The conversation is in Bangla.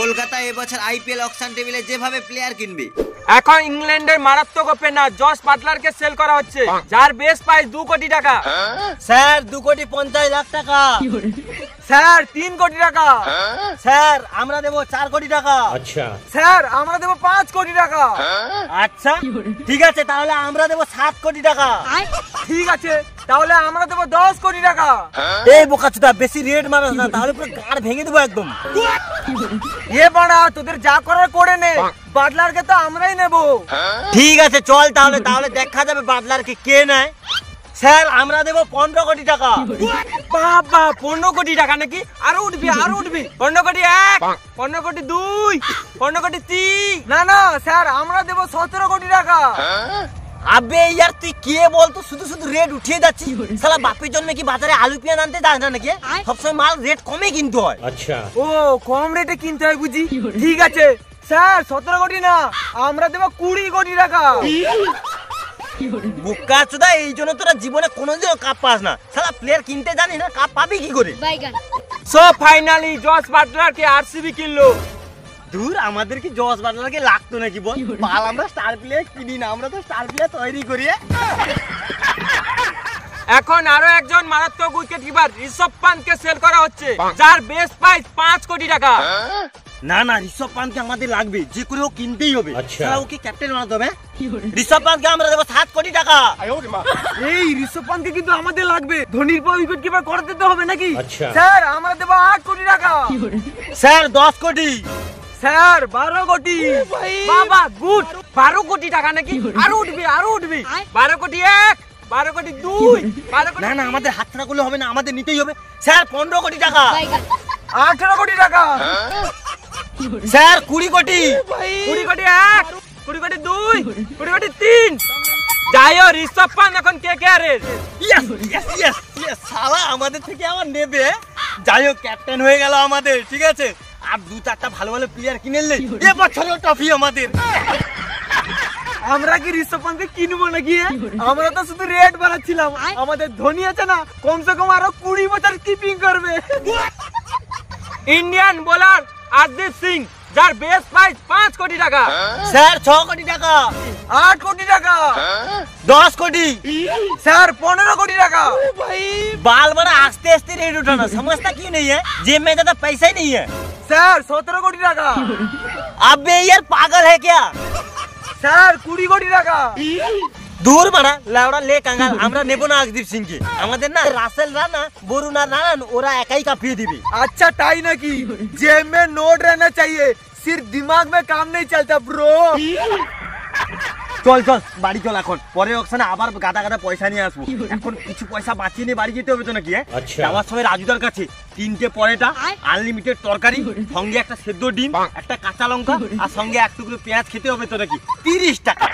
কলকাতা এবছর আইপিএল অকশন টেবিলে যেভাবে প্লেয়ার কিনবে, এখন ইংল্যান্ডের মারাত্মক ওপেনার জস বাটলারকে সেল করা হচ্ছে, যার বেস প্রাইস 2 কোটি টাকা। স্যার 2,50,00,000 টাকা। স্যার 3 কোটি টাকা। স্যার আমরা দেবো 4 কোটি টাকা। अच्छा স্যার আমরা দেবো 5 কোটি টাকা। আচ্ছা ঠিক আছে, তাহলে আমরা দেবো 7 কোটি টাকা। ঠিক আছে, তাহলে আমরা দেবো 10 কোটি টাকা। এই বোকাচোদা, বেশি রেট মারাস না, তাহলে পুরো গাড় ভেঙে দেবো একদম। এ বাড়া, তোদের যা করার করে নে, বাটলারকে তো আমরাই নেবো। ঠিক আছে চল তাহলে, তাহলে দেখা যাবে বাটলারকে কে নেয়। স্যার আমরা দেবো 15 কোটি টাকা। বাবা 15 কোটি টাকা নাকি? আরো উঠবি, আরো উঠবি। 15 কোটি 1, 15 কোটি 2, 15 কোটি 3। না না স্যার, আমরা দেবো 17 কোটি টাকা। আবে ইয়ার তুই কে বলতো, শুধু শুধু রেট উঠিয়ে যাচ্ছিস। শালা বাপের জন্য কি বাজারে আলু পেঁয়াজ আনতে যাস না নাকি? সবসময় মাল রেট কমে কিনতে হয়। अच्छा ও কম রেটে কিনতে হয় বুঝি। ঠিক আছে স্যার, 17 কোটি না, আমরা দেবো 20 কোটি টাকা। বোকাচোদা, এই জন্য তোরা জীবনে কোনোদিনও কাপ পাস না। শালা প্লেয়ার কিনতে জানিস না, কাপ পাবি কি করে? সো ফাইনালি জস বাটলারকে আরসিবি কিনলো। দূর, আমাদের কি জস বাটলারকে লাগতো নাকি বল? বাল আমরা স্টার প্লেয়ার কিনি না, আমরা তো স্টার প্লেয়ার তৈরি করি। এখন আরো একজন মারাত্মক উইকেট কিপার ঋষভ পান্থকে সেল করা হচ্ছে, যার বেস প্রাইস 5 কোটি টাকা। না না, ঋষভ পান্থকে আমাদের লাগবে, যে করে ও কিনতেই হবে। আচ্ছা। শালা ওকে ক্যাপ্টেন বানাতে হবে। ঋষভ পান্থকে আমরা দেবো 7 কোটি টাকা। এই ঋষভ পান্থকে কিন্তু আমাদের লাগবে, ধোনির পর উইকেট কিপার করতে তো হবে নাকি? আচ্ছা। স্যার আমরা দেবো 8 কোটি টাকা। স্যার 10 কোটি। স্যার 12 কোটি। বাবা গুড, 12 কোটি টাকা নাকি? আরো উঠবি, আরো উঠবি। 12 কোটি 1, 12 কোটি 2, 12 কোটি। না না, আমাদের হাত ছাড়া করলে হবে না, আমাদের নিতেই হবে। স্যার 15 কোটি টাকা। 18 কোটি টাকা। স্যার 20 কোটি। 20 কোটি 1, 20 কোটি 2, 20 কোটি 3। যাই হোক, ঋষভ পান্থ এখন কেকেআরের। ইয়েস ইয়েস ইয়েস ইয়েস, শালা আমাদের থেকে আবার নেবে। যাই হোক, ক্যাপ্টেন হয়ে গেল আমাদের, ঠিক আছে। আর 2-4টা ভালো ভালো প্লেয়ার কিনে নিলে এবছরেও ট্রফি আমাদের। আমরা কি ঋষভ পান্থকে কিনবো নাকি? আমরা তো শুধু রেট বাড়াচ্ছিলাম। আমাদের ধোনি আছে না, কমসে কম আরো 20 বছর কিপিং করবে। ইন্ডিয়ান বোলার আরদীপ সিং, যার বেস প্রাইস 5 কোটি টাকা। স্যার 6 কোটি টাকা। 8 কোটি টাকা। 10 কোটি। স্যার 15 कोटी টাকা। बाल बड़ा आस्ते आस्ते रेट उठाना, समझता क्यों नहीं है? जेब में ज्यादा पैसा ही नहीं है। স্যার 17 কোটি টাকা। अबे यार पागल है क्या? স্যার 20 কোটি টাকা। दूर बड़ा लावड़ा ले कंगाल, আমরা নেব না আকদীপ সিং কে। আমাদের না রাসেল রানা, বরুণা নারায়ণ ওরা একাই কাঁপিয়ে দিবে। अच्छा তাই নাকি? जेब में नोट रहना चाहिए, सिर्फ दिमाग में काम नहीं चलता ब्रो। চল চল বাড়ি চল, এখন পরের অকশনে আবার গাদা গাদা পয়সা নিয়ে আসবো। এখন কিছু পয়সা বাঁচিয়ে নিয়ে বাড়ি যেতে হবে তো নাকি? আচ্ছা। যাওয়ার সময় রাজুদার কাছে 3টে পরোটা, আনলিমিটেড তরকারি, সঙ্গে একটা সেদ্ধ ডিম, একটা কাঁচা লঙ্কা আর সঙ্গে এক টুকরো পেঁয়াজ খেতে হবে তো নাকি? 30 টাকা।